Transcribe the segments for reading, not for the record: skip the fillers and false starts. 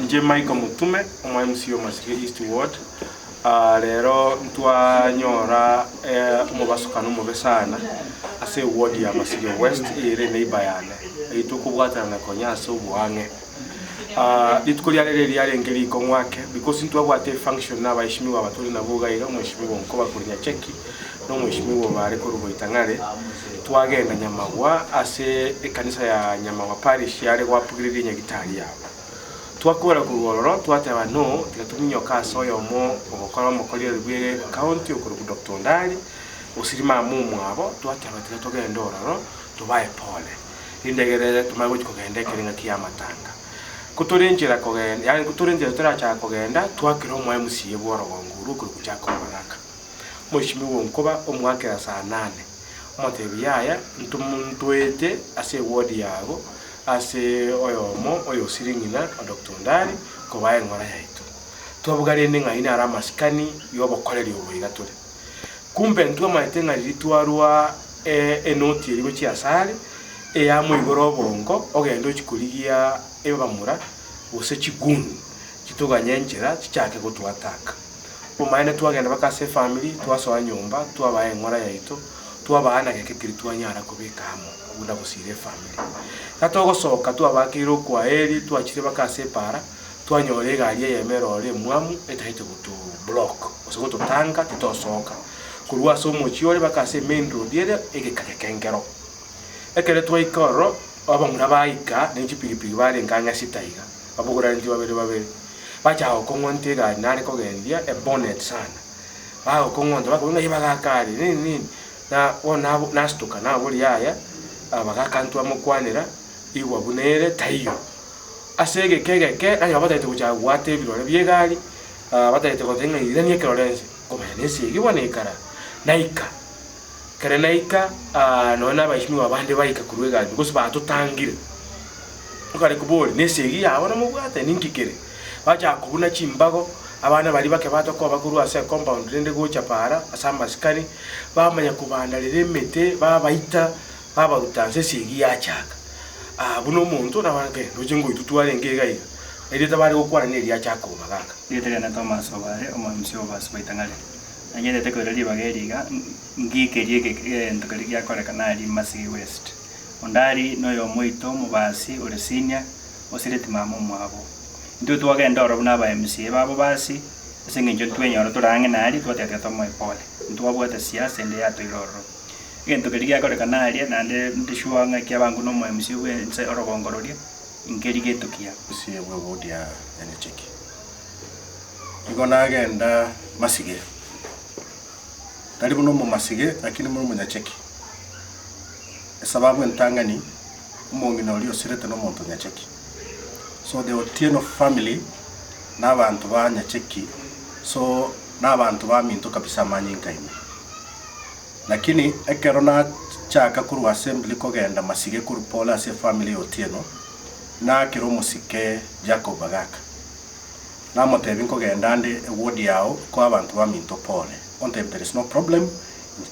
Nje Michael Mutume omwamsio Masike East Ward. Lero ntwanyora mubasukano mubesana ase ward ya Masike West ire neighbor yane itukubwatana konyaso bwange. Litukulia lele yale ngeli ko mwake because ntwabwate function n'abayishimiwa abaturi nabugaira umwishimiwa nkoba kurinya cheki no mwishimiwa bari ko ruboitangare twagenda Nyamagwa ase ekanisa ya Nyamagwa parish yale gwapugirira nyagitari yabo. Twakora kurororo twateba no tikatuminyo kaso yomo obokora mukoli rubye county okuru Dr. Ndali usirima mumwabo twateba tikatogenda ororo tubaye pole indegerere tumago kugenda kiringa kiyamatanga kuturenjera kugenda yani kuturenjera turacha kugenda twakira omwa MC bworo nguru kuri kuchako baraka mwishimi wonkoba omwakira saa 8 motebiyaya ntumuntuete ase ward yabo ase oyomo oyo siringina Dr. Ndali ko baye ngora yaitu twabugare ninga ina ara maskani yobokoreri obuigatore kumbe ntwa maitenga litwarwa enoti eri gochi asale ya muigoro bongo ogendo chikurigia ebamura ose chigunu chituganyengera chichake gutwataka umaine twagenda bakase family twasoa nyumba twabaye ngora yaitu twabana gekekiri twanyara kubikamo unda gusire family katogosoka twabakiro kwa eri twachire bakase para twanyore gari yemerore mwamu etahite gutu block osogoto tanga titosoka kurwa somo chiore bakase main road yere egekakengero ekere twaikoro abamura baika n'echipiripiri bari nganya sitaiga abugura ndi babere bacha okongonte ga nare kogendia e bonnet sana baho kongonte bakonga ibagakari nini na ona nastuka na buri yaya abagakantu amukwanira iwa bunere tayo asege kegeke ayo batayite kuja gwate birore byegari batayite kotenga iranye kerorense komenesi igibonekara naika kare naika nona bayishimi wabande bayika kurwega because batutangire ukare kubole nesegi yabona mubwate ninkikere bacha kubuna chimbago abana bari bake batoko bakuru ase compound rende gocha para asamba sikani bamanya kubanda leremete babaita babarutanse segi yachaka buno muntu nabanke rujengo itutwarenge gaiga edita bari gukwana neri yachaka umagaka yetegana Thomas obare omwamsio basbaitangale anyene tekoreri bageriga ngikerie ndokari yakorekana ari Masike West ondari noyo moito mubasi ore senior osireti mama mwabo ndio twagenda oro naba MC babo basi sengenjo twenyoro turange nari twatete tomo pole ntwabwata siasa ende yato iroro gento kiriga korekana ari nande ndishuanga kyabangu no mo MC wense oro gongororia ingeri getukia sie bwodia ene cheki igona agenda Masike tari muno mu Masike lakini muno munyacheki sababu ntangani umongina oli osirete no muntu nyacheki so the Otieno family n'abantu banyacheki so n'abantu baminto kabisa manyinga ime lakini ekero na chaka kuru assembly kogenda Masike kuru pola ase family Otieno na kiro musike Jacob Bagaka na motebi kogenda ande ward yao ko abantu baminto pole on them there is no problem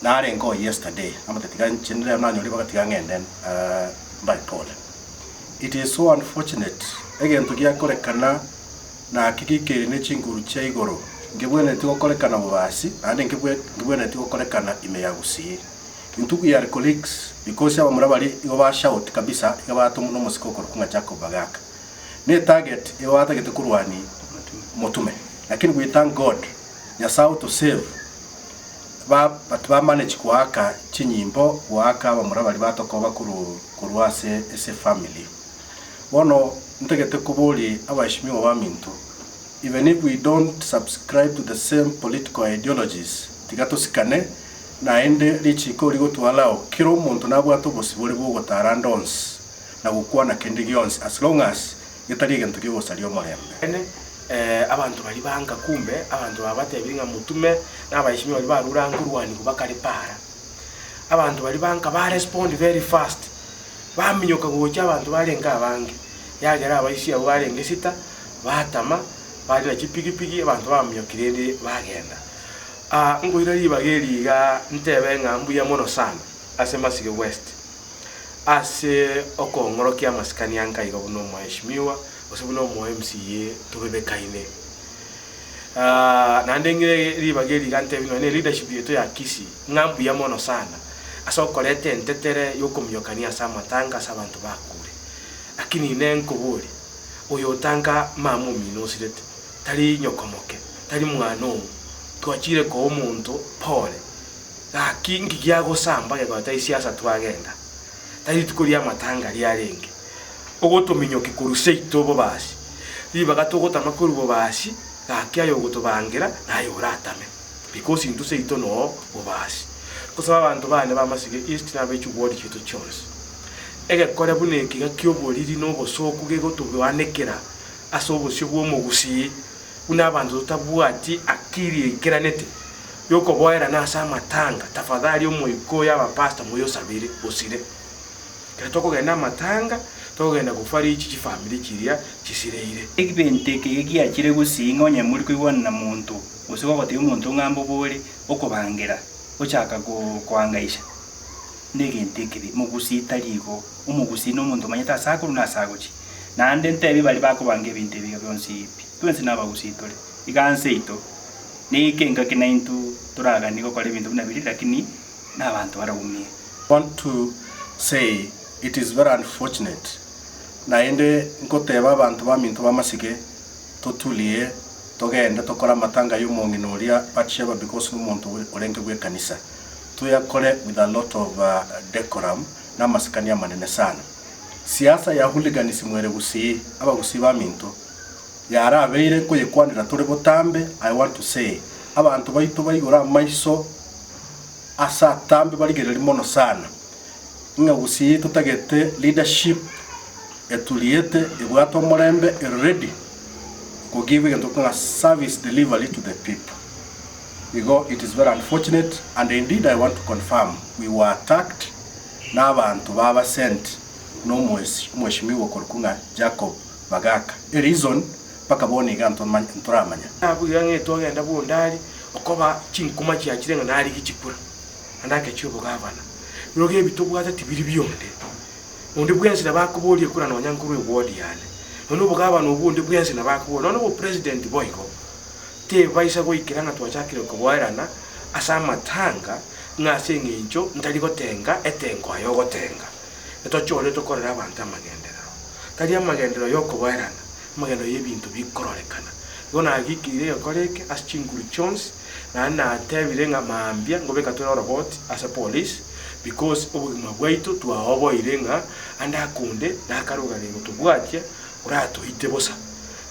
na rengo yesterday amatetiga chenere na nyori bagatiga ngenden by pole. It is so unfortunate again to gia korekana na kikikere ne chinguru cha igoro ngebwene tiko korekana bubasi ande ngebwene tiko korekana ime yagusi intugu ya colleagues because aba murabari igo ba shout kabisa igo ba tumuno musiko korukunga Jacob Bagaka ne target igo target kurwani Mutume lakini we thank God ya sao to save ba manage kuaka chinyimbo waka bamurabari batoko bakuru kurwase ese family wono ntegete kubuli abashimiwa bamintu even if we don't subscribe to the same political ideologies tikatosikane na ende lichiko ligotwalao kiro muntu nabwato bosibole bwo gotarandons na gukwana kendigions as long as yetari gento kibosali omorembe abantu bali banga kumbe abantu babatebinga Mutume n'abayishimi bali barurangurwani kubakari para abantu bali banga ba respond very fast baminyoka gocha abantu barenga abange yagera abayishi abo barenge sita batama bali na chipigipigi abantu bamyokirende bagenda ngoira libageriga ntebe ngambuya mono sana ase Masike West ase okongorokia maskani yanka igo buno mwaheshimiwa osebuno mo MCA tubebekaine nandengire ribageri gante bino ne leadership yetu ya Kisii ngambu ya mono sana asa okorete ntetere yokumyokania sa matanga sabantu bakure lakini nenko buri oyo tanga mamu minosirete tari nyokomoke tari mwana twachire ko omuntu pole kingi gyago samba gagata isiasa twagenda tari tukuria matanga lyarenge ogotuminyoke kuruseito bo basi libaga tugotama kuri bo basi akyayo gotubangira nayo uratame because into seito no bo basi kusaba abantu bane bamasige east na bechu ward kitu chorus ege kore buneki gakyoboriri no bosoku gegotubwanekera asobosyo bwo mugusi una abantu tutabwati akiri ikiranete yoko boera na sa matanga tafadhali omoiko ya bapasta moyo sabire osire toko genda matanga toko genda gufari iki family kiria kisireire ekibente kegia kire gusinga onye muri kwibona na muntu usiko gote umuntu ngambo buri okubangira ochaka kwangaisha negente kibi mugusita ligo umugusi no muntu manyata sakuru na sagochi nande ntebi bali bakubanga ebintu biga byonsi ipi twense nabagusitole iganseito nikenga kinaintu turaga niko kole bintu binabiri lakini nabantu baragumye. Want to say it is very unfortunate naende nkoteba abantu bamintu bamasige totulie togenda tokora matanga y'umongino ria bacheba because n'umuntu urenge gwe kanisa tuyakore with a lot of decorum na masikania manene sana. Siasa ya hooliganism mwere gusi abagusi bamintu yara abeire ko yekwanira turi botambe. I want to say abantu baitu bayigora maiso asa tambe barigerera mono sana nga gusi tutagete leadership etuliete ibwato morembe ready to give a service delivery to the people. It is very unfortunate, and indeed I want to confirm we were attacked n'abantu baba sent no mweshimiwa Korukunga Jacob Bagaka a reason paka boni ganto nturamanya abuyange togenda bundari okoba chinkuma kyakirenga nari gikikura andake cyo bugabana biroge bitubwata tibiri byonde undi bwensi nabakuboliye kura no nyankuru ward yane no bugabana ubundi bwensi nabakubona no president boyko te baisa goikiranga twachakire ko bwairana asa matanga ngase nginjo ndali gotenga etengo ayo gotenga etochole tokorera abantu amagendero kali amagendero yoko bwairana magendo y'ebintu bikororekana gona agikire yokoreke as chinguru chons na tebire nga mambia ngobeka tuna robot as a police because obugima bwaitu twaoboire nga anda kunde na karuga lego tubwatya urato itebosa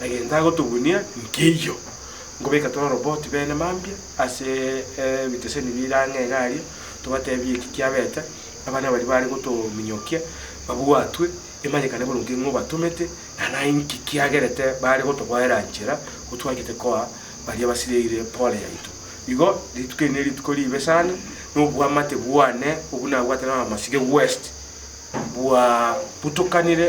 agenda gotubunia nkiyo ngobeka tuna robot bene mambia as biteseni birange gari tubatebye kikyabeta abana bali bari gotuminyokia babuatwe imanyekane bulungi ngo batumete na inki kiagerete bari gotobwaeranjira utwagite kwa bali abasireire pole yaitu igo litukeneri tukoli besana no bwa mate buane ubuna bwatana masige west bwa putokanire